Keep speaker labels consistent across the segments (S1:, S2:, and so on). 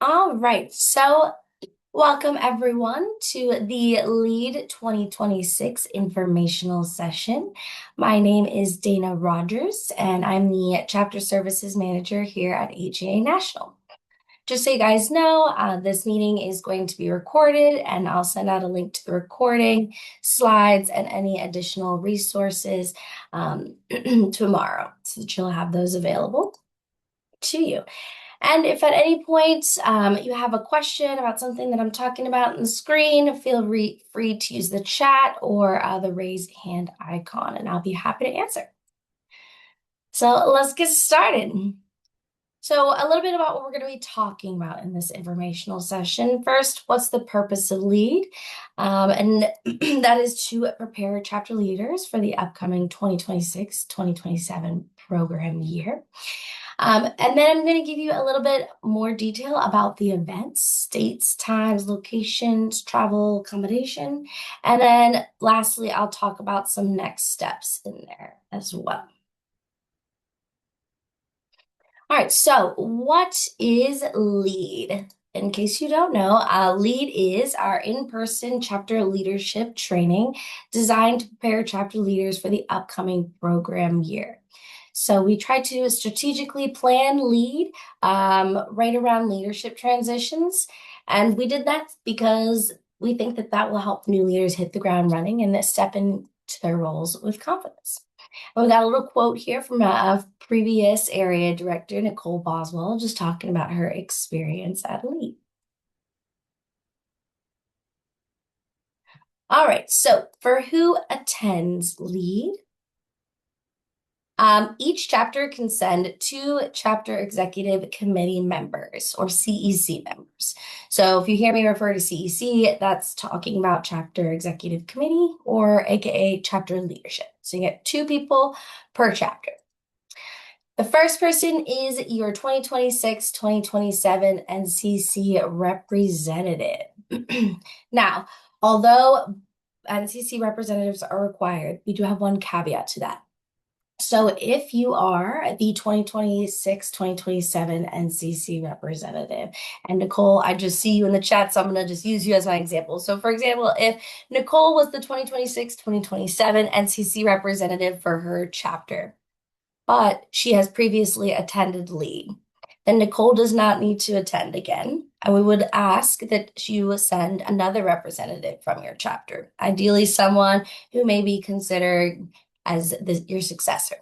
S1: All right, so welcome everyone to the LEAD 2026 informational session. My name is Dana Rogers, and I'm the Chapter Services Manager here at HEA National. Just so you guys know, this meeting is going to be recorded, and I'll send out a link to the recording, slides, and any additional resources tomorrow so that you'll have those available to you. And if at any point you have a question about something that I'm talking about on the screen, feel free to use the chat or the raise hand icon, and I'll be happy to answer. So let's get started. So a little bit about what we're going to be talking about in this informational session. First, what's the purpose of LEAD? And that is to prepare chapter leaders for the upcoming 2026-2027 program year. And then I'm going to give you a little bit more detail about the events, dates, times, locations, travel, accommodation. And then lastly, I'll talk about some next steps in there as well. All right, so what is LEAD? In case you don't know, LEAD is our in-person chapter leadership training designed to prepare chapter leaders for the upcoming program year. So we try to strategically plan LEAD right around leadership transitions. And we did that because we think that that will help new leaders hit the ground running and step into their roles with confidence. And we got a little quote here from a previous area director, Nicole Boswell, just talking about her experience at LEAD. All right, so for who attends LEAD, each chapter can send 2 chapter executive committee members or CEC members. So if you hear me refer to CEC, that's talking about chapter executive committee or AKA chapter leadership. So you get 2 people per chapter. The first person is your 2026-2027 NCC representative. Now, although NCC representatives are required, we do have one caveat to that. So if you are the 2026-2027 NCC representative, and Nicole, I just see you in the chat, so I'm going to just use you as my example. So for example, if Nicole was the 2026-2027 NCC representative for her chapter, but she has previously attended LEAD, then Nicole does not need to attend again. And we would ask that you send another representative from your chapter, ideally someone who may be considered as your successor.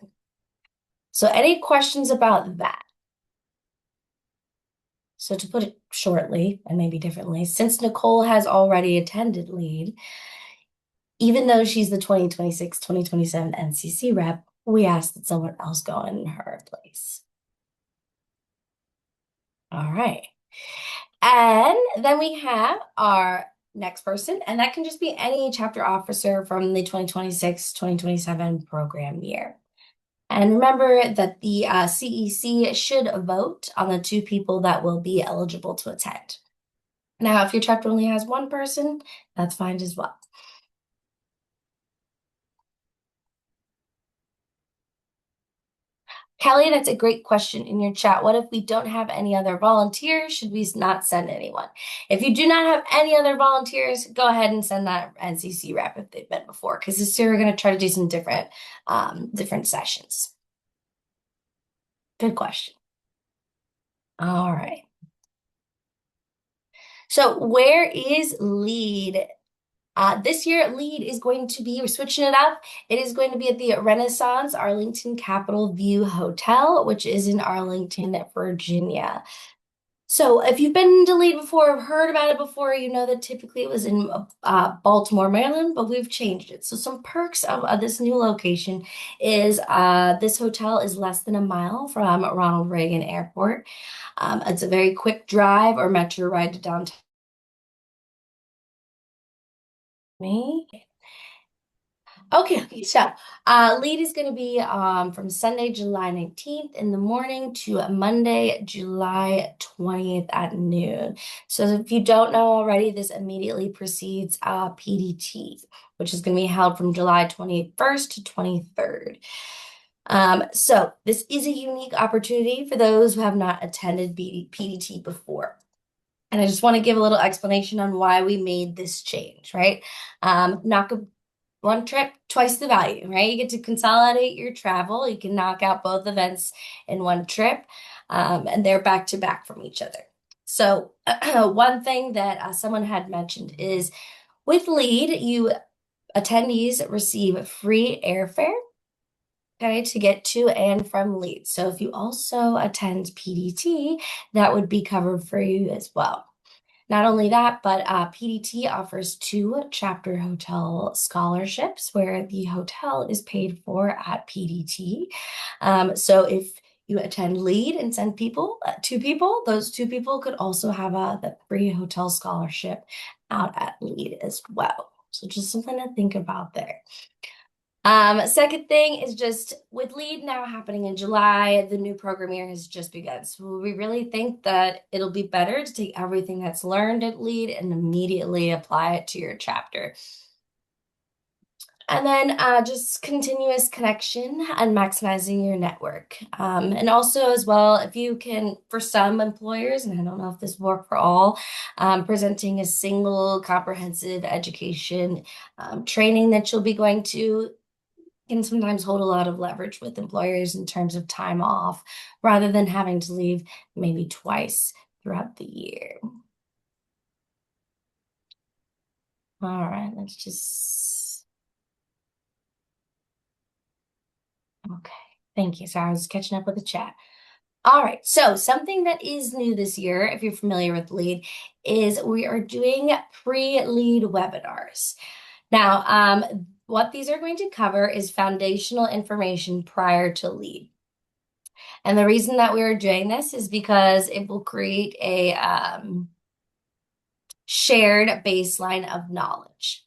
S1: So any questions about that? So to put it shortly and maybe differently, since Nicole has already attended LEAD, even though she's the 2026-2027 NCC rep, we ask that someone else go in her place. All right. And then we have our next person, and that can just be any chapter officer from the 2026-2027 program year. And remember that the CEC should vote on the 2 people that will be eligible to attend. Now, if your chapter only has 1 person, that's fine as well. Kelly, that's a great question in your chat. What if we don't have any other volunteers? Should we not send anyone? If you do not have any other volunteers, go ahead and send that NCC rep if they've been before, because this year we're going to try to do some different sessions. Good question. All right. So where is LEAD? This year, LEAD is going to be, we're switching it up. It is going to be at the Renaissance Arlington Capitol View Hotel, which is in Arlington, Virginia. So if you've been to LEAD before, or heard about it before, you know that typically it was in Baltimore, Maryland, but we've changed it. So some perks of this new location is this hotel is less than a mile from Ronald Reagan Airport. It's a very quick drive or metro ride to downtown. Me. Okay, so LEAD is going to be from Sunday, July 19th in the morning to Monday, July 20th at noon. So if you don't know already, this immediately precedes PDT, which is going to be held from July 21st to 23rd. So this is a unique opportunity for those who have not attended PDT before. And I just want to give a little explanation on why we made this change, right? Knock a one trip, twice the value, right? You get to consolidate your travel. You can knock out both events in one trip, and they're back to back from each other. So, one thing that someone had mentioned is with LEAD, you attendees receive free airfare, okay, to get to and from LEAD. So, if you also attend PDT, that would be covered for you as well. Not only that, but PDT offers two chapter hotel scholarships where the hotel is paid for at PDT. So if you attend LEAD and send two people, those two people could also have the free hotel scholarship out at LEAD as well. So just something to think about there. Second thing is just with LEAD now happening in July, the new program year has just begun. So we really think that it'll be better to take everything that's learned at LEAD and immediately apply it to your chapter. And then just continuous connection and maximizing your network. And also, as well, if you can, for some employers, and I don't know if this will work for all, presenting a single comprehensive education training that you'll be going to can sometimes hold a lot of leverage with employers in terms of time off rather than having to leave maybe twice throughout the year. All right, let's just, okay. Thank you. So I was catching up with the chat. All right, so something that is new this year, if you're familiar with LEAD, is we are doing pre-LEAD webinars. Now, what these are going to cover is foundational information prior to LEAD. And the reason that we are doing this is because it will create a shared baseline of knowledge.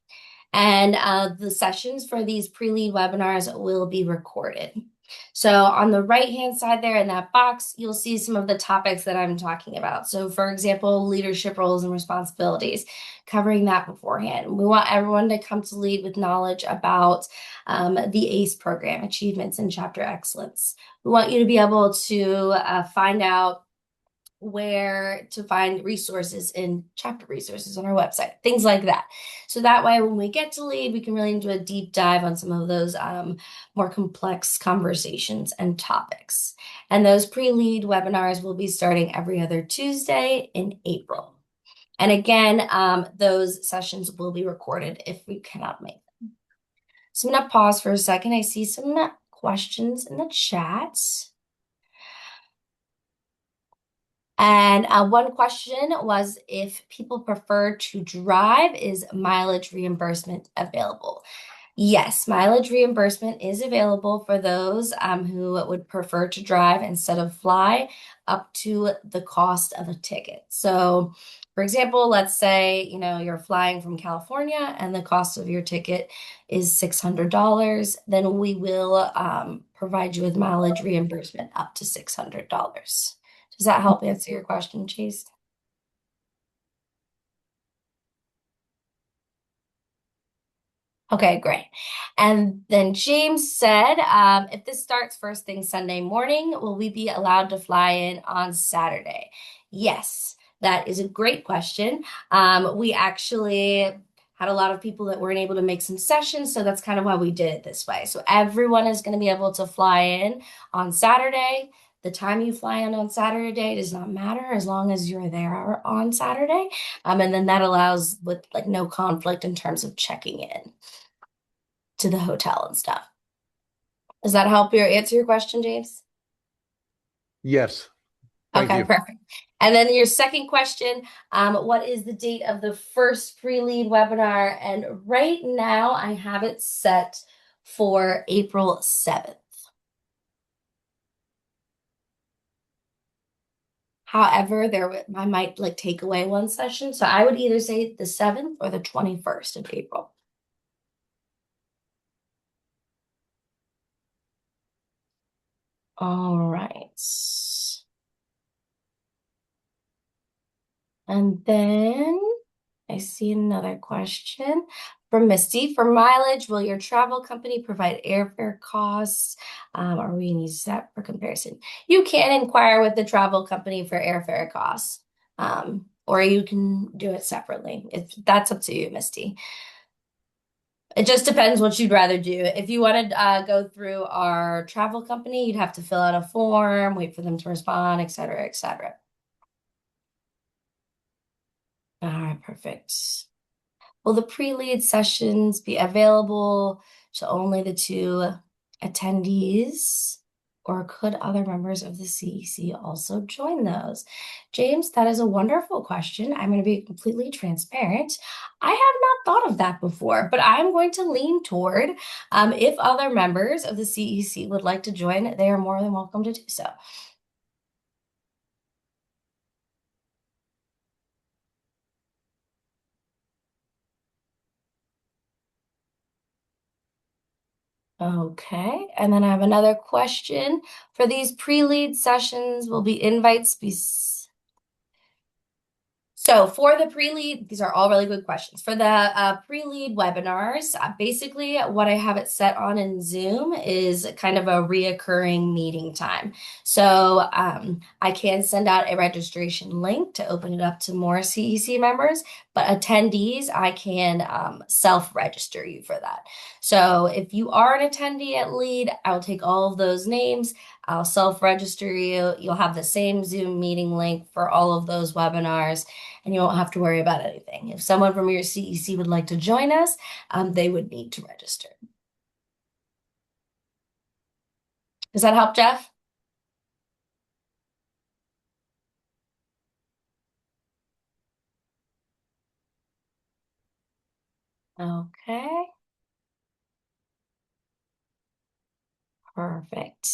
S1: And the sessions for these pre-lead webinars will be recorded. So on the right-hand side there in that box, you'll see some of the topics that I'm talking about. So for example, leadership roles and responsibilities, covering that beforehand. We want everyone to come to LEAD with knowledge about the ACE program, Achievements in Chapter Excellence. We want you to be able to find out where to find resources in chapter resources on our website, things like that. So that way, when we get to LEAD, we can really do a deep dive on some of those more complex conversations and topics. And those pre-LEAD webinars will be starting every other Tuesday in April. And again, those sessions will be recorded if we cannot make them. So I'm going to pause for a second. I see some questions in the chat. And one question was if people prefer to drive, is mileage reimbursement available? Yes, mileage reimbursement is available for those who would prefer to drive instead of fly up to the cost of a ticket. So, for example, let's say, you're flying from California and the cost of your ticket is $600, then we will provide you with mileage reimbursement up to $600. Does that help answer your question, Chase? Okay, great. And then James said, if this starts first thing Sunday morning, will we be allowed to fly in on Saturday? Yes, that is a great question. We actually had a lot of people that weren't able to make some sessions, so that's kind of why we did it this way. So everyone is going to be able to fly in on Saturday. The time you fly in on Saturday does not matter as long as you're there on Saturday. And then that allows with like no conflict in terms of checking in to the hotel and stuff. Does that help you answer your question, James?
S2: Yes, thank
S1: Okay,
S2: you.
S1: perfect. And then your second question, what is the date of the first pre-lead webinar? And right now I have it set for April 7th. However, I might like take away one session. So I would either say the 7th or the 21st of April. All right. And then I see another question from Misty. For mileage, will your travel company provide airfare costs? Or we need that for comparison? You can inquire with the travel company for airfare costs. or you can do it separately. That's up to you, Misty. It just depends what you'd rather do. If you want to go through our travel company, you'd have to fill out a form, wait for them to respond, et cetera, et cetera. All right, perfect. Will the pre-lead sessions be available to only the two attendees, or could other members of the CEC also join those? James, that is a wonderful question. I'm going to be completely transparent. I have not thought of that before, but I'm going to lean toward if other members of the CEC would like to join, they are more than welcome to do so. Okay, and then I have another question. For these pre-lead sessions, will be invites be so for the pre-lead, these are all really good questions. For the pre-lead webinars, basically what I have it set on in Zoom is kind of a reoccurring meeting time. So I can send out a registration link to open it up to more CEC members, but attendees, I can self-register you for that. So if you are an attendee at LEAD, I'll take all of those names. I'll self-register you. You'll have the same Zoom meeting link for all of those webinars, and you won't have to worry about anything. If someone from your CEC would like to join us, they would need to register. Does that help, Jeff? Okay, perfect.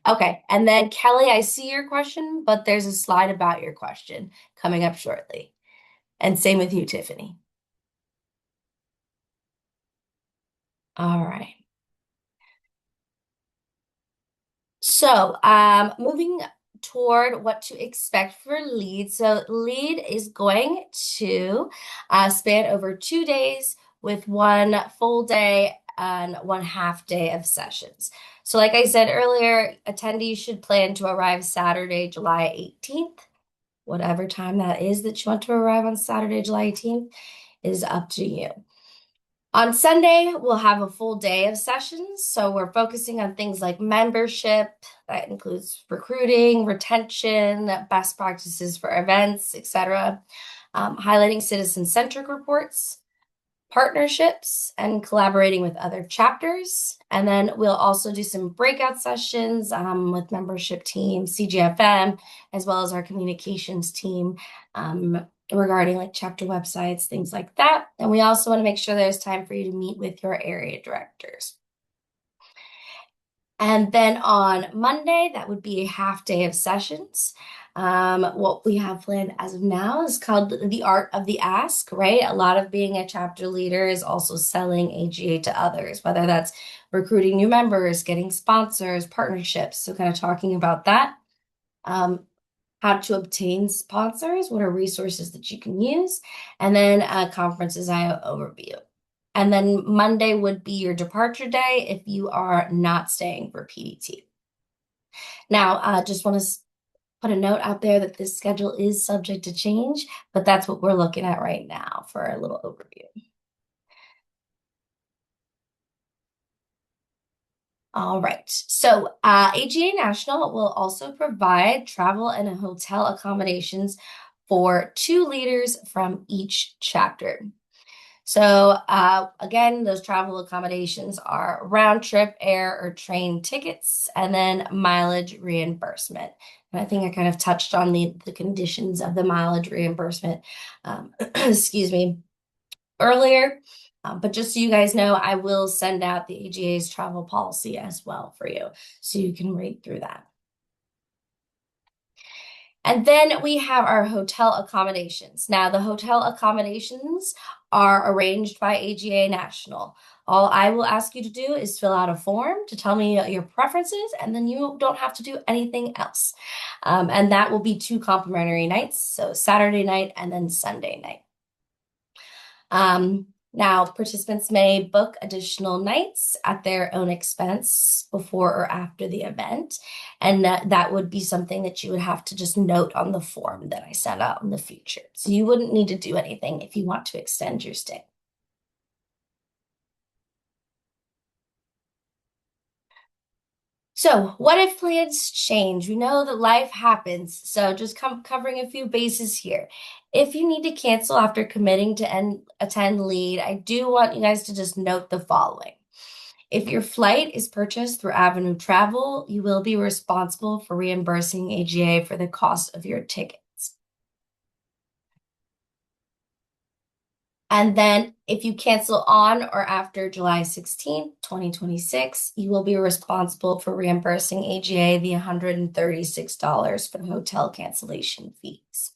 S1: Okay, and then Kelly, I see your question, but there's a slide about your question coming up shortly. And same with you, Tiffany. All right. So, moving toward what to expect for lead. So, lead is going to span over 2 days with one full day and one half day of sessions. So, like I said earlier, attendees should plan to arrive Saturday, July 18th. Whatever time that is that you want to arrive on Saturday, July 18th is up to you. On Sunday, we'll have a full day of sessions. So we're focusing on things like membership, that includes recruiting, retention, best practices for events, etc., highlighting citizen-centric reports, partnerships, and collaborating with other chapters. And then we'll also do some breakout sessions with membership team, CGFM, as well as our communications team. Regarding like chapter websites, things like that. And we also want to make sure there's time for you to meet with your area directors. And then on Monday, that would be a half day of sessions. What we have planned as of now is called the art of the ask, right? A lot of being a chapter leader is also selling AGA to others, whether that's recruiting new members, getting sponsors, partnerships. So kind of talking about that. How to obtain sponsors, what are resources that you can use, and then conferences overview. And then Monday would be your departure day if you are not staying for PDT. Now, just want to put a note out there that this schedule is subject to change, but that's what we're looking at right now for a little overview. All right. So AGA National will also provide travel and hotel accommodations for two leaders from each chapter. So again, those travel accommodations are round trip air or train tickets and then mileage reimbursement. And I think I kind of touched on the conditions of the mileage reimbursement, excuse me, earlier. But just so you guys know, I will send out the AGA's travel policy as well for you, so you can read through that. And then we have our hotel accommodations. Now, the hotel accommodations are arranged by AGA National. All I will ask you to do is fill out a form to tell me your preferences, and then you don't have to do anything else. And that will be two complimentary nights, so Saturday night and then Sunday night. Now, participants may book additional nights at their own expense before or after the event. And that would be something that you would have to just note on the form that I send out in the future. So you wouldn't need to do anything if you want to extend your stay. So, what if plans change? We know that life happens. So, just covering a few bases here. If you need to cancel after committing to attend lead, I do want you guys to just note the following. If your flight is purchased through Avenue Travel, you will be responsible for reimbursing AGA for the cost of your tickets. And then if you cancel on or after July 16th, 2026, you will be responsible for reimbursing AGA the $136 for hotel cancellation fees.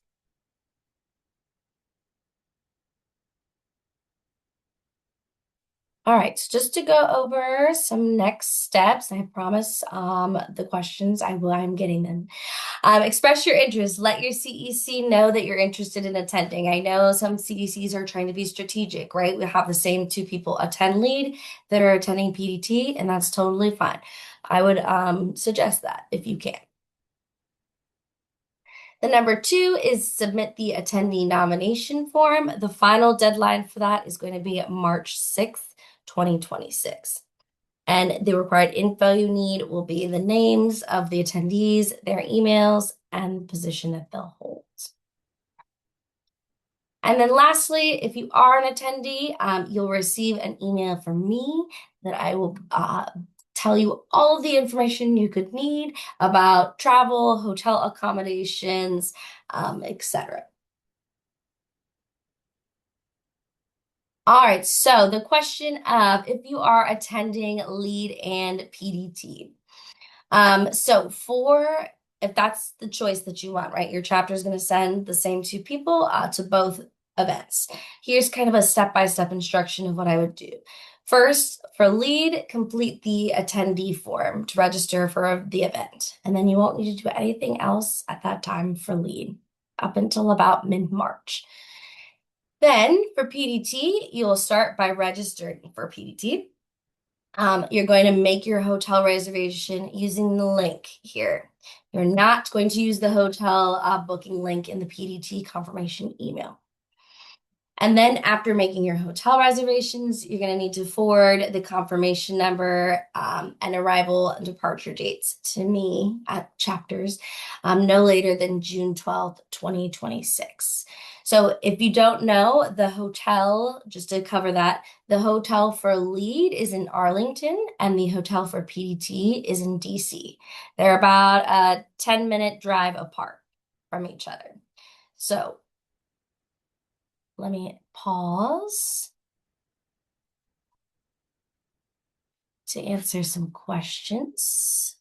S1: All right, so just to go over some next steps, I promise the questions I'm getting them. Express your interest. Let your CEC know that you're interested in attending. I know some CECs are trying to be strategic, right? We have the same two people attend lead that are attending PDT, and that's totally fine. I would suggest that if you can. The number two is submit the attendee nomination form. The final deadline for that is going to be March 6th, 2026. And the required info you need will be the names of the attendees, their emails, and the position that they'll hold. And then lastly, if you are an attendee, you'll receive an email from me that I will tell you all of the information you could need about travel, hotel accommodations, etc. All right, so the question of if you are attending lead and PDT. So for if that's the choice that you want, right? Your chapter is going to send the same two people to both events. Here's kind of a step-by-step instruction of what I would do. First, for lead, complete the attendee form to register for the event. And then you won't need to do anything else at that time for lead up until about mid-March. Then for PDT, you'll start by registering for PDT. You're going to make your hotel reservation using the link here. You're not going to use the hotel booking link in the PDT confirmation email. And then after making your hotel reservations, you're going to need to forward the confirmation number and arrival and departure dates to me at chapters no later than June 12th, 2026. So if you don't know, the hotel, just to cover that, the hotel for lead is in Arlington and the hotel for PDT is in DC. They're about a 10-minute drive apart from each other. So let me pause to answer some questions.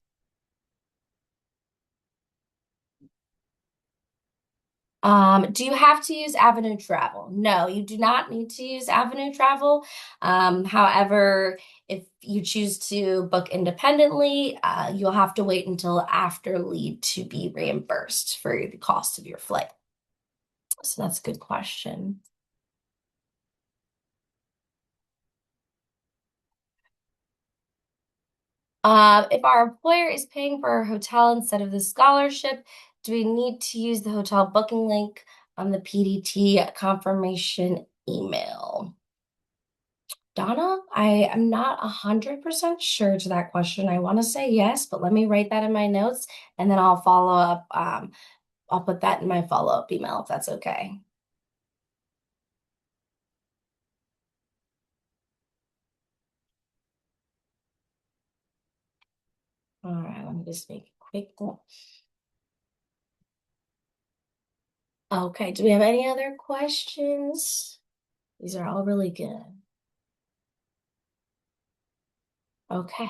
S1: Do you have to use Avenue Travel? No, you do not need to use Avenue Travel. However, if you choose to book independently, you'll have to wait until after lead to be reimbursed for the cost of your flight. So that's a good question. If our employer is paying for our hotel instead of the scholarship, do we need to use the hotel booking link on the PDT confirmation email? Donna, I am not 100% sure to that question. I want to say yes, but let me write that in my notes and then I'll follow up. I'll put that in my follow-up email if that's okay. All right, let me just make a quick one. Okay, do we have any other questions? These are all really good. Okay.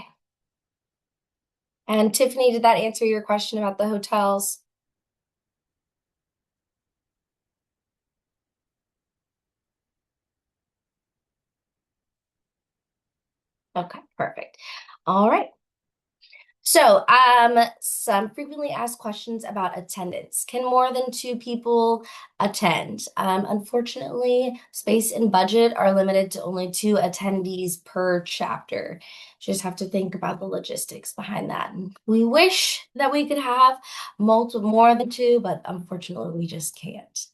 S1: And Tiffany, did that answer your question about the hotels? Okay, perfect. All right. Some frequently asked questions about attendance. Can more than two people attend? Unfortunately, space and budget are limited to only two attendees per chapter. Just have to think about the logistics behind that. And we wish that we could have multiple more than two, but unfortunately, we just can't.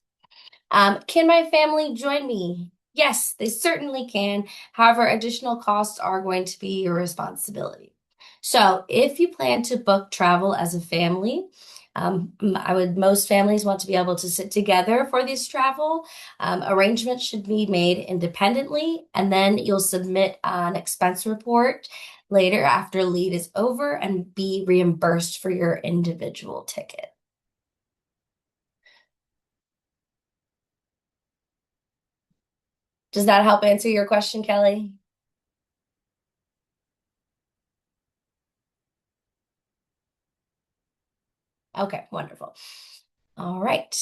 S1: Can my family join me? Yes, they certainly can. However, additional costs are going to be your responsibility. So, if you plan to book travel as a family, most families want to be able to sit together for this travel. Arrangements should be made independently, and then you'll submit an expense report later after lead is over and be reimbursed for your individual ticket. Does that help answer your question, Kelly? Okay, wonderful. All right.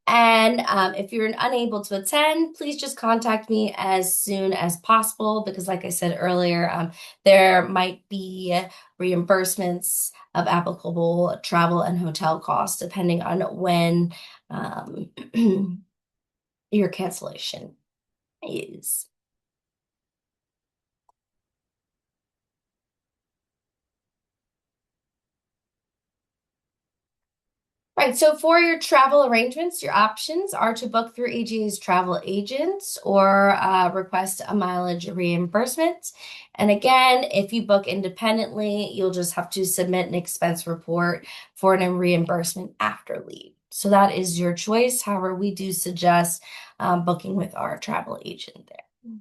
S1: And if you're unable to attend, please just contact me as soon as possible because, like I said earlier, there might be reimbursements of applicable travel and hotel costs depending on when um, your cancellation is. Right, so for your travel arrangements, your options are to book through AGA's travel agents or request a mileage reimbursement. And again, if you book independently, you'll just have to submit an expense report for an reimbursement after leave. So that is your choice. However, we do suggest booking with our travel agent there.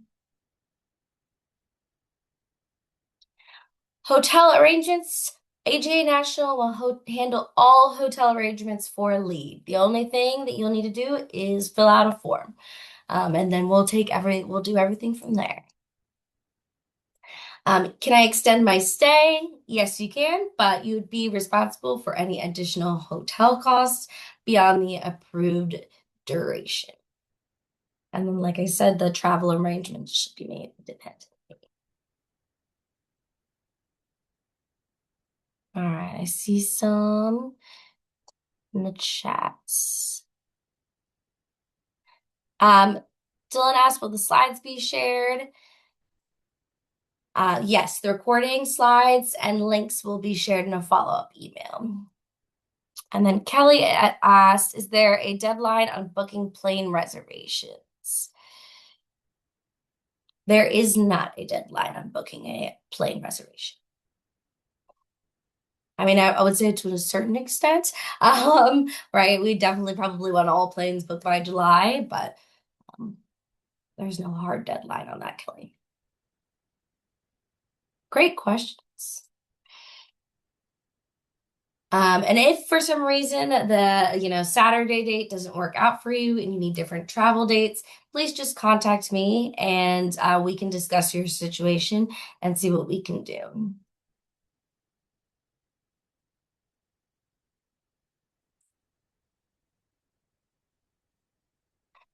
S1: Hotel arrangements. AGA National will handle all hotel arrangements for lead. The only thing that you'll need to do is fill out a form, and then we'll do everything from there. Can I extend my stay? Yes, you can, but you would be responsible for any additional hotel costs beyond the approved duration. And then, like I said, the travel arrangements should be made independently. All right, I see some in the chats. Um, Dylan asked, will the slides be shared? Yes, the recording slides and links will be shared in a follow-up email. And then Kelly asked, is there a deadline on booking plane reservations? There is not a deadline on booking a plane reservation. I mean, I would say to a certain extent, right? We definitely probably want all planes booked by July, but um, there's no hard deadline on that, Kelly. Great questions. And if for some reason the Saturday date doesn't work out for you and you need different travel dates, please just contact me and we can discuss your situation and see what we can do.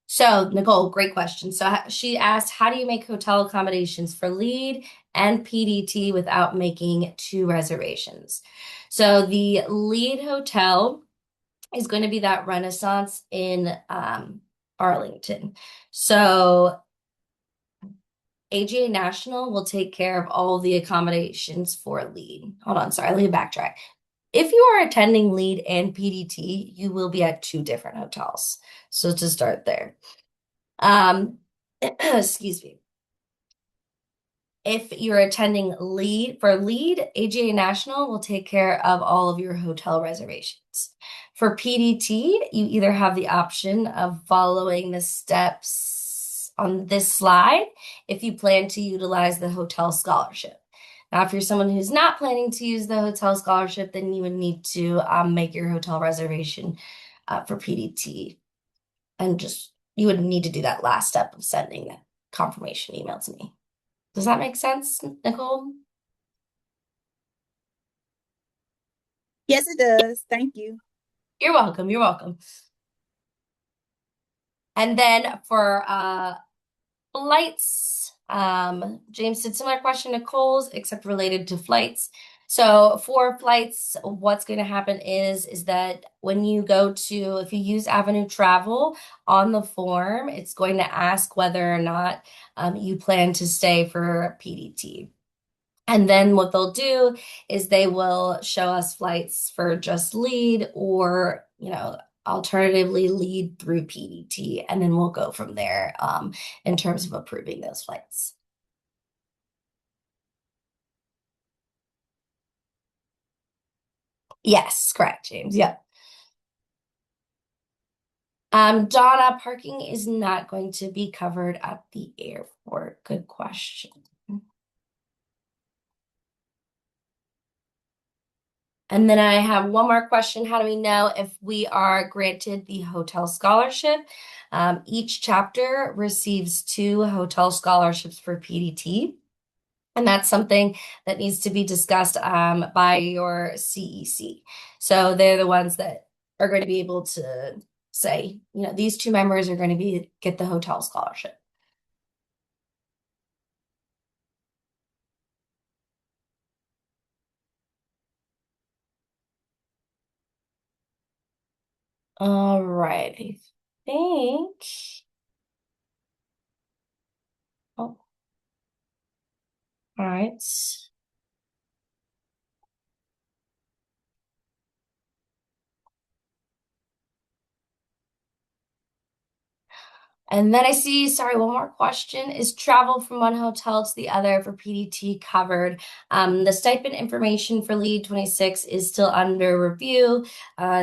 S1: So, Nicole, great question. So she asked, how do you make hotel accommodations for lead and PDT without making two reservations? So the lead hotel is going to be that Renaissance in Arlington. So AGA National will take care of all the accommodations for lead. Hold on, sorry, let me backtrack. If you are attending lead and PDT, you will be at two different hotels. So to start there. Excuse me. If you're attending lead, AGA National will take care of all of your hotel reservations. For PDT, you either have the option of following the steps on this slide if you plan to utilize the hotel scholarship. Now, if you're someone who's not planning to use the hotel scholarship, then you would need to make your hotel reservation for PDT and just you would need to do that last step of sending that confirmation email to me. Does that make sense, Nicole?
S3: Yes, it does. Thank you.
S1: You're welcome. You're welcome. And then for flights, James did similar question to Cole's, except related to flights. So for flights, what's going to happen is that when you go to, if you use Avenue Travel on the form, it's going to ask whether or not you plan to stay for PDT. And then what they'll do is they will show us flights for just lead or, alternatively lead through PDT. And then we'll go from there in terms of approving those flights. Yes, correct, James. Yep. Donna, parking is not going to be covered at the airport. Good question. And then I have one more question. How do we know if we are granted the hotel scholarship? Each chapter receives 2 hotel scholarships for PDT. And that's something that needs to be discussed by your CEC. So they're the ones that are going to be able to say, these 2 members are going to get the hotel scholarship. All right, I think. Oh, all right. And then I see, sorry, one more question. Is travel from one hotel to the other for PDT covered? The stipend information for Lead 26 is still under review,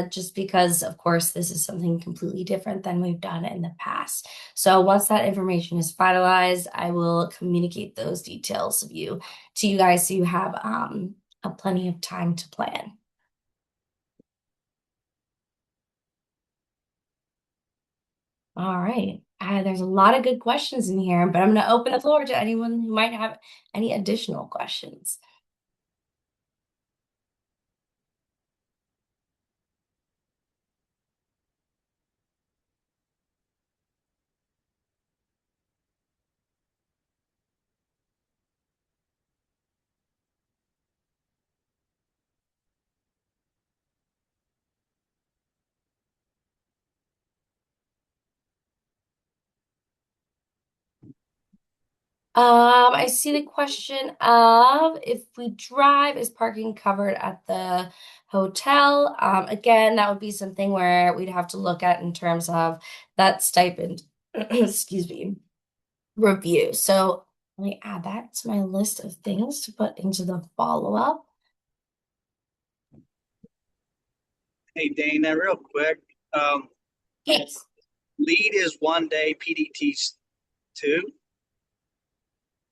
S1: just because, of course, this is something completely different than we've done in the past. So once that information is finalized, I will communicate those details to you guys so you have a plenty of time to plan. All right. There's a lot of good questions in here, but I'm going to open the floor to anyone who might have any additional questions. I see the question of if we drive, is parking covered at the hotel? Again, that would be something where we'd have to look at in terms of that stipend, excuse me, review. So let me add that to my list of things to put into the follow-up.
S4: Hey, Dana, real quick.
S1: Yes.
S4: Lead is 1 day, PDT's 2.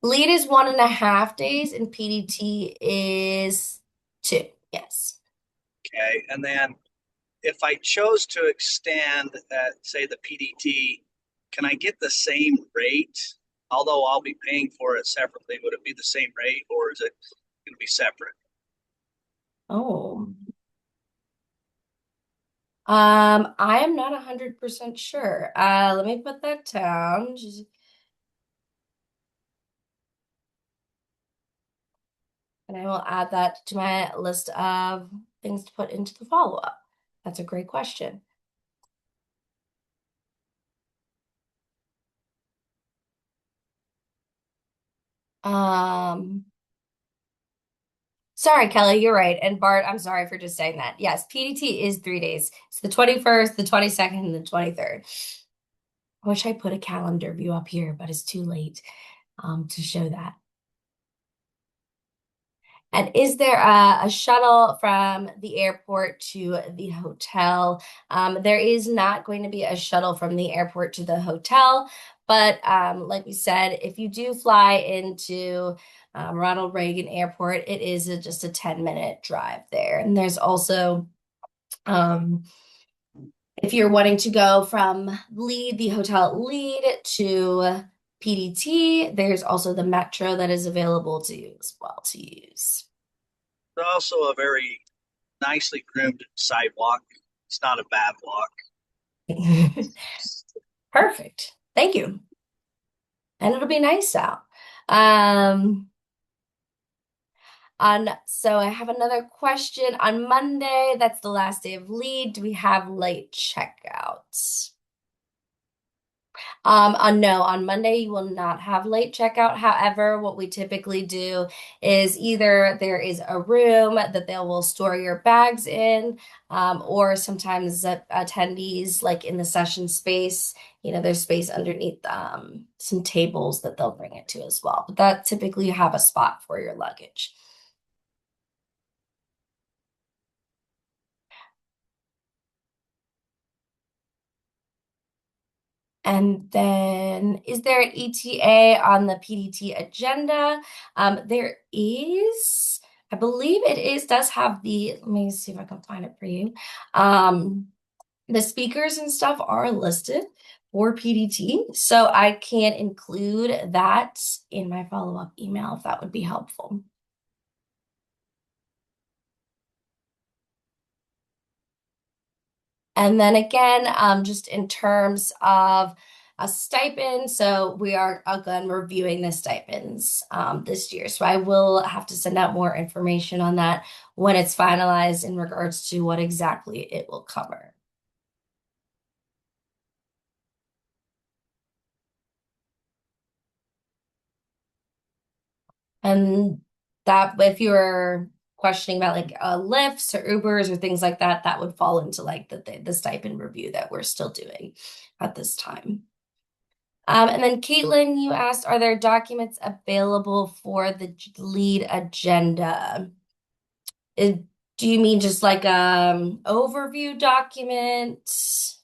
S1: Lead is 1.5 days and PDT is 2. Yes.
S4: Okay. And then if I chose to extend at, say, the PDT, can I get the same rate? Although I'll be paying for it separately, would it be the same rate or is it going to be separate?
S1: Oh. I am not 100% sure. Let me put that down. And I will add that to my list of things to put into the follow-up. That's a great question. Um, Sorry, Kelly, you're right. And Bart, I'm sorry for just saying that. Yes, PDT is 3 days. It's the 21st, the 22nd, and the 23rd. I wish I put a calendar view up here, but it's too late to show that. And is there a shuttle from the airport to the hotel? There is not going to be a shuttle from the airport to the hotel, but like we said, if you do fly into Ronald Reagan Airport, it is just a 10-minute drive there. And there's also, if you're wanting to go from the hotel Lead to PDT, there's also the metro that is available to you as well to use.
S4: It's also a very nicely groomed sidewalk. It's not a bad walk.
S1: Perfect. Thank you. And it'll be nice out. Um, so I have another question. On Monday, that's the last day of lead. Do we have late checkouts? No, on Monday you will not have late checkout. However, what we typically do is either there is a room that they will store your bags in, or sometimes attendees, like in the session space, there's space underneath some tables that they'll bring it to as well. But that typically you have a spot for your luggage. And then, is there an ETA on the PDT agenda? There is, I believe does have let me see if I can find it for you. The speakers and stuff are listed for PDT, so I can include that in my follow-up email if that would be helpful. And then again, just in terms of a stipend, so we are again reviewing the stipends this year. So I will have to send out more information on that when it's finalized in regards to what exactly it will cover. And that if you're questioning about like Lyfts or Ubers or things like that, that would fall into like the stipend review that we're still doing at this time. And then Caitlin, you asked, are there documents available for the lead agenda? Do you mean just like overview document? Is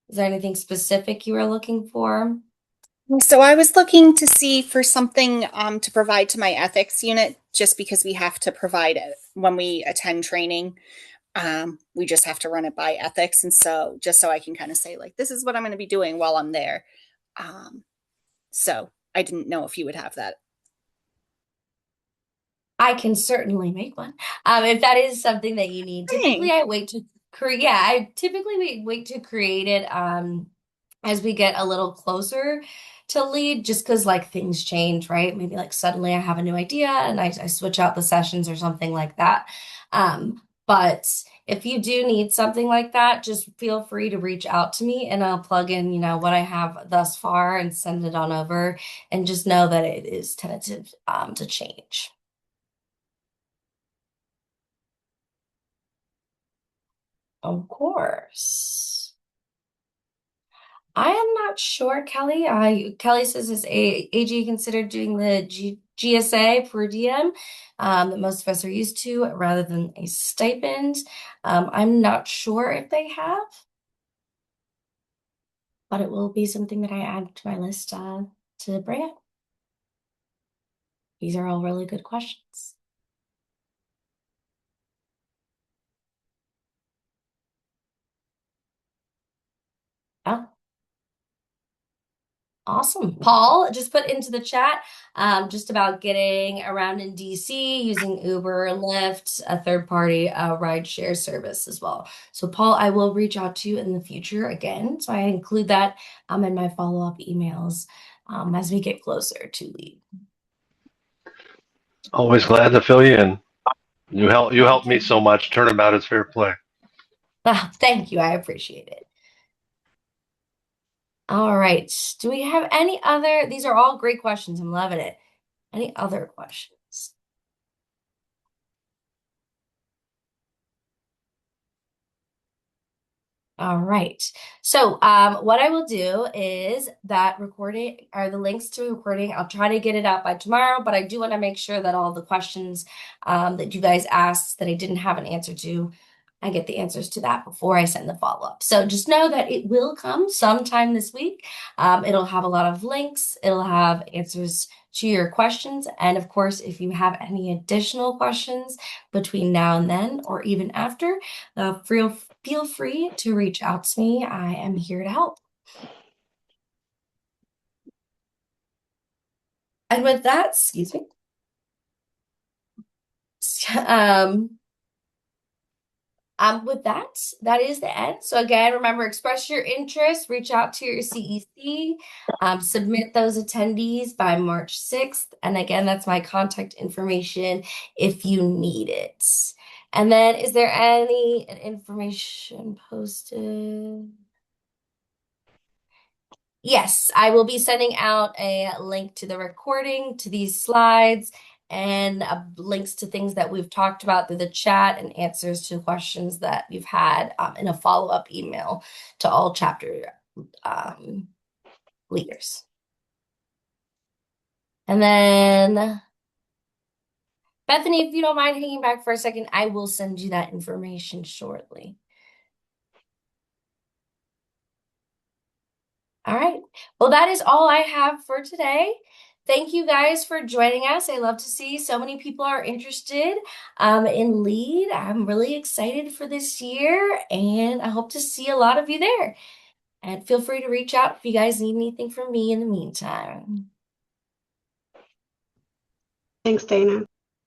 S1: there anything specific you were looking for?
S3: So I was looking to see for something to provide to my ethics unit, just because we have to provide it when we attend training. We just have to run it by ethics. And so just so I can kind of say, like, this is what I'm going to be doing while I'm there. So I didn't know if you would have that.
S1: I can certainly make one. If that is something that you need. Typically, I wait to create. Yeah, I typically wait to create it as we get a little closer to lead, just because like things change, right? Maybe like suddenly I have a new idea and I switch out the sessions or something like that. But if you do need something like that, just feel free to reach out to me and I'll plug in, what I have thus far and send it on over. And just know that it is tentative to change. Of course. I am not sure, Kelly. Kelly says, is AG considered doing the GSA per diem that most of us are used to rather than a stipend? I'm not sure if they have, but it will be something that I add to my list to bring up. These are all really good questions. Oh, awesome. Paul just put into the chat just about getting around in DC using Uber and Lyft, a third-party ride share service as well. So Paul, I will reach out to you in the future again. So I include that in my follow-up emails as we get closer to lead.
S2: Always glad to fill you in. You helped me so much. Turnabout is fair play.
S1: Thank you. I appreciate it. All right. Do we have any other? These are all great questions. I'm loving it. Any other questions? All right. So what I will do is that recording or the links to the recording, I'll try to get it out by tomorrow, but I do want to make sure that all the questions that you guys asked that I didn't have an answer to, I get the answers to that before I send the follow-up. So just know that it will come sometime this week. It'll have a lot of links. It'll have answers to your questions. And of course, if you have any additional questions between now and then, or even after, feel free to reach out to me. I am here to help. And with that, excuse me. With that, that is the end. So again, remember, express your interest, reach out to your CEC, submit those attendees by March 6th. And again, that's my contact information if you need it. And then is there any information posted? Yes, I will be sending out a link to the recording, to these slides, and links to things that we've talked about through the chat and answers to questions that we've had in a follow-up email to all chapter leaders. And then, Bethany, if you don't mind hanging back for a second, I will send you that information shortly. All right. Well, that is all I have for today. Thank you guys for joining us. I love to see so many people are interested in LEAD. I'm really excited for this year, and I hope to see a lot of you there. And feel free to reach out if you guys need anything from me in the meantime.
S5: Thanks, Dana.